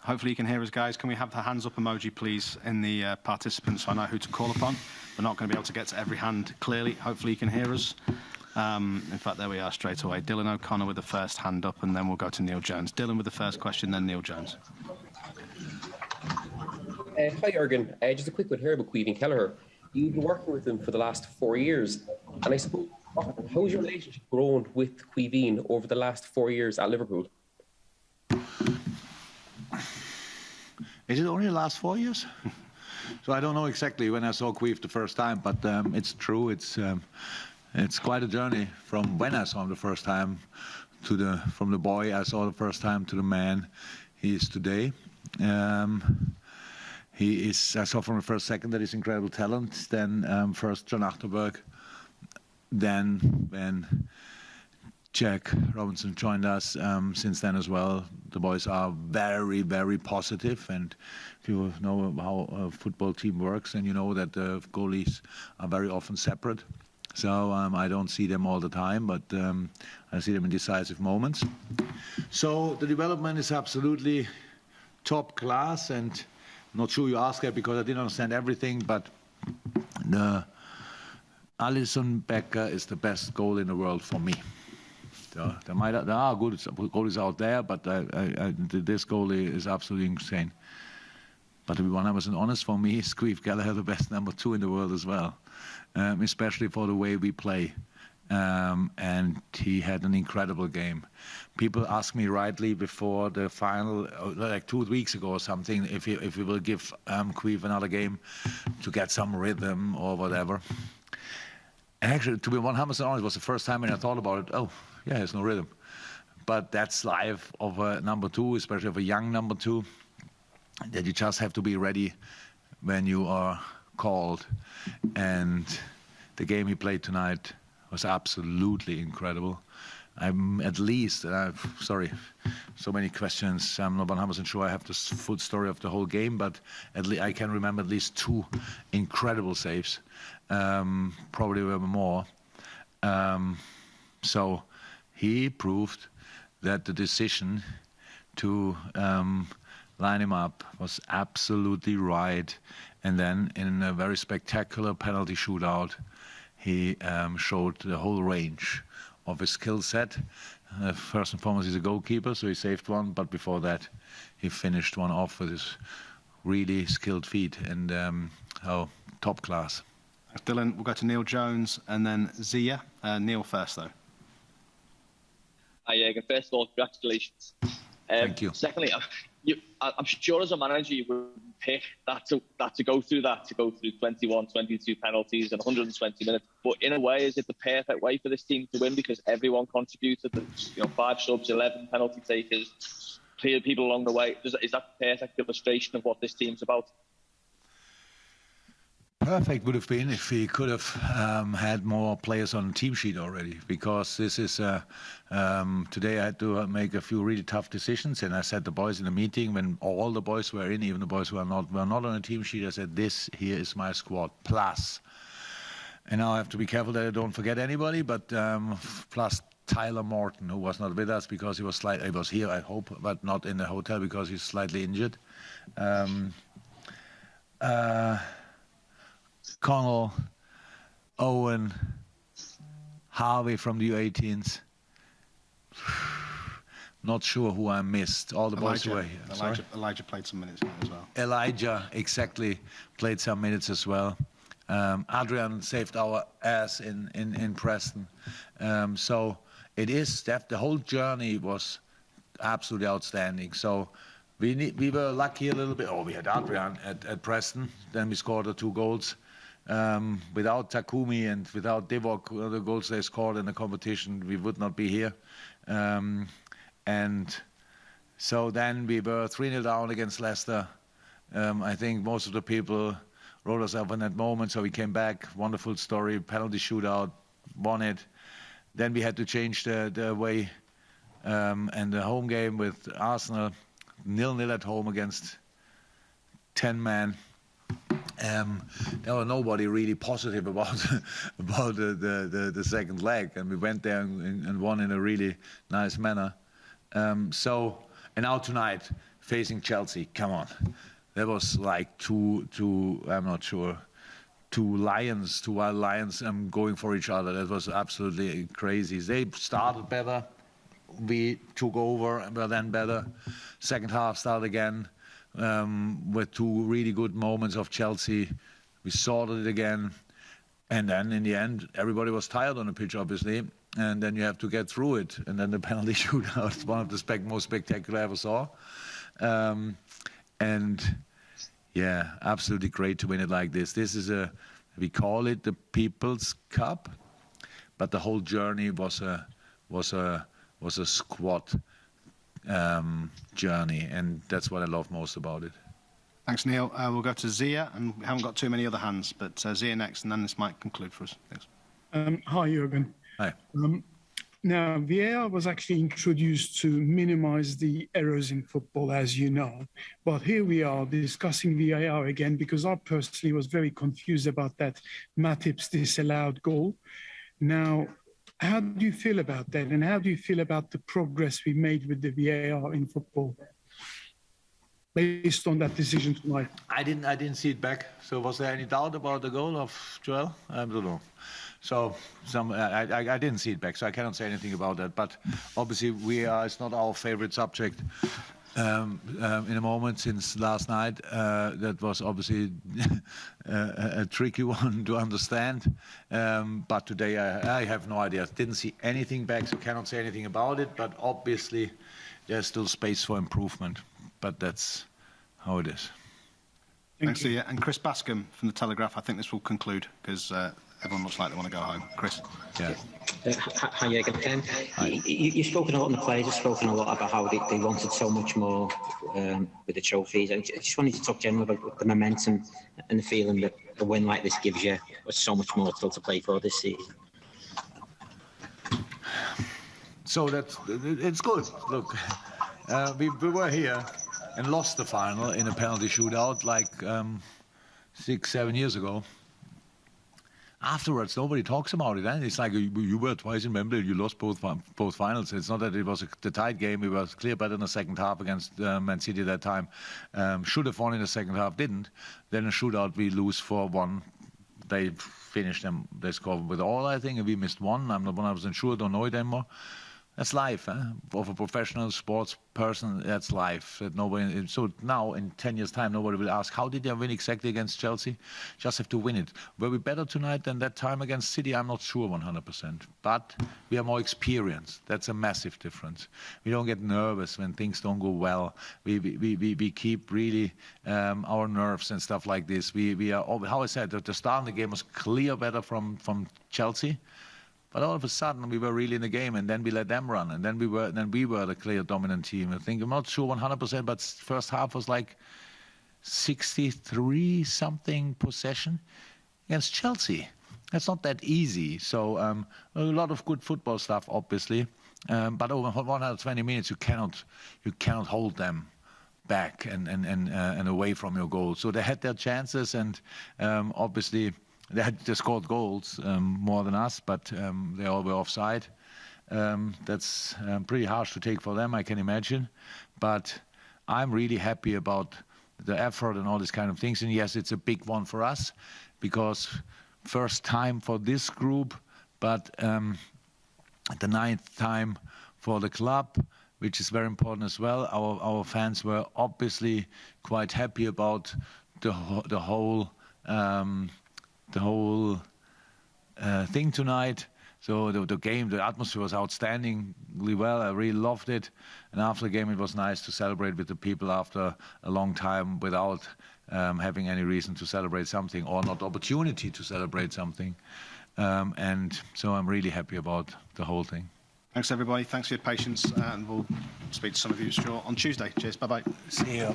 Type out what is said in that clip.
Hopefully you can hear us, guys. Can we have the hands up emoji, please, in the participants so I know who to call upon? We're not going to be able to get to every hand clearly. Hopefully you can hear us. In fact, there we are straight away. Dylan O'Connor with the first hand up, and then we'll go to Neil Jones. Dylan with the first question, then Neil Jones. Hi, Jurgen. Just a quick one here about Caoimhín Kelleher. You've been working with him for the last 4 years, and I suppose, how has your relationship grown with Caoimhín over the last 4 years at Liverpool? Is it only the last 4 years? So I don't know exactly when I saw Caoimhín the first time, but it's true. It's quite a journey from when I saw him the first time from the boy I saw the first time to the man he is today. I saw from the first second that he's incredible talent. Then first John Achterberg. Then when Jack Robinson joined us, since then as well, the boys are very, very positive. And if you know how a football team works, and you know that the goalies are very often separate. So I don't see them all the time, but I see them in decisive moments. So the development is absolutely top class, and I'm not sure you asked that because I didn't understand everything, but the Alisson Becker is the best goal in the world for me. So there are good goalies out there, but this goalie is absolutely insane. But to be 100% honest, for me, is Caoimhín Kelleher the best number 2 in the world as well, especially for the way we play. And he had an incredible game. People asked me rightly before the final, like 2 weeks ago or something, if we will give Caoimhín another game to get some rhythm or whatever. And actually, to be 100% honest, it was the first time when I thought about it. Oh, yeah, there's no rhythm. But that's life of a number 2, especially of a young number 2, that you just have to be ready when you are called. And the game he played tonight was absolutely incredible. I'm at least, sorry, so many questions. I'm not 100% sure I have the full story of the whole game, but I can remember at least 2 incredible saves. Probably were more. So he proved that the decision to line him up was absolutely right. And then in a very spectacular penalty shootout, he showed the whole range of his skill set. First and foremost, he's a goalkeeper, so he saved one. But before that, he finished one off with his really skilled feet, and top class. Dylan, we'll go to Neil Jones and then Zia. Neil first, though. Hi, Jürgen. First of all, congratulations. Thank you. Secondly, I'm sure as a manager you would pick to go through 21, 22 penalties and 120 minutes. But in a way, is it the perfect way for this team to win because everyone contributed? 5 subs, 11 penalty takers, cleared people along the way. Is that a perfect illustration of what this team's about? Perfect would have been if we could have had more players on the team sheet already, because this is today I had to make a few really tough decisions, and I said the boys in the meeting when all the boys were in, even the boys who were not on a team sheet, I said this here is my squad plus, and now I have to be careful that I don't forget anybody, but plus Tyler Morton, who was not with us because he was here I hope, but not in the hotel because he's slightly injured. Connell, Owen, Harvey from the U18s. Not sure who I missed. All the boys who were here. Elijah played some minutes as well. Elijah, exactly, played some minutes as well. Adrian saved our ass in Preston. So it is, the whole journey was absolutely outstanding. So we were lucky a little bit. We had Adrian at Preston. Then we scored the 2 goals. Without Takumi and without Divock, the goals they scored in the competition, we would not be here. And so then we were 3-0 down against Leicester. I think most of the people wrote us up in that moment, so we came back. Wonderful story, penalty shootout, won it. Then we had to change the way and the home game with Arsenal, 0-0 at home against 10 men. There was nobody really positive about the second leg, and we went there and won in a really nice manner. So And now tonight, facing Chelsea, come on. That was like two I'm not sure, two wild lions going for each other. That was absolutely crazy. They started better. We took over and were then better. Second half started again with two really good moments of Chelsea. We sorted it again. And then in the end, everybody was tired on the pitch, obviously. And then you have to get through it. And then the penalty shootout is one of the most spectacular I ever saw. And yeah, absolutely great to win it like this. This is we call it the People's Cup, but the whole journey was a squad journey, and that's what I love most about it. Thanks, Neil. We'll go to Zia, and we haven't got too many other hands, but Zia next, and then this might conclude for us. Thanks. Hi, Jürgen. Hi. Now, VAR was actually introduced to minimize the errors in football, as you know. But here we are discussing VAR again, because I personally was very confused about that Matip's disallowed goal. Now, how do you feel about that? And how do you feel about the progress we made with the VAR in football based on that decision tonight? I didn't see it back. So was there any doubt about the goal of Joel? I don't know. So I didn't see it back, so I cannot say anything about that. But obviously, it's not our favorite subject in a moment since last night. That was obviously a tricky one to understand. But today, I have no idea. Didn't see anything back, so cannot say anything about it. But obviously, there's still space for improvement. But that's how it is. Thanks, Zia. And Chris Bascom from The Telegraph. I think this will conclude, because everyone looks like they want to go home. Chris. Yeah. Hi, Jürgen. You've spoken a lot, and the players have spoken a lot about how they wanted so much more with the trophies. I just wanted to talk generally about the momentum and the feeling that a win like this gives you so much more still to play for this season. So it's good. Look, we were here and lost the final in a penalty shootout like 6-7 years ago. Afterwards, nobody talks about it. And it's like you were twice in Wembley, you lost both finals. It's not that it was the tight game. We were clear better in the second half against Man City at that time. Should have won in the second half, didn't. Then in a shootout, we lose 4-1. They finished them. They scored with all, I think, and we missed one. I'm not 100% sure. Don't know it anymore. That's life, of a professional sports person. That's life. That nobody. So now, in 10 years' time, nobody will ask, how did they win exactly against Chelsea? Just have to win it. Were we better tonight than that time against City? I'm not sure 100%. But we are more experienced. That's a massive difference. We don't get nervous when things don't go well. We keep really our nerves and stuff like this. We are, how I said, at the start of the game was clear better from Chelsea. But all of a sudden, we were really in the game, and then we let them run, and then we were the clear dominant team. I think I'm not sure 100%, but first half was like 63 something possession against Chelsea. That's not that easy. So a lot of good football stuff, obviously, but over 120 minutes, you cannot hold them back and away from your goal. So they had their chances, and obviously. They scored goals more than us, but they all were offside. That's pretty harsh to take for them, I can imagine. But I'm really happy about the effort and all these kind of things. And yes, it's a big one for us, because first time for this group, but the 9th time for the club, which is very important as well. Our fans were obviously quite happy about the whole thing tonight. So the game, the atmosphere was outstandingly well. I really loved it. And after the game, it was nice to celebrate with the people after a long time without having any reason to celebrate something, or not opportunity to celebrate something. And so I'm really happy about the whole thing. Thanks, everybody. Thanks for your patience. And we'll speak to some of you sure on Tuesday. Cheers. Bye-bye. See you.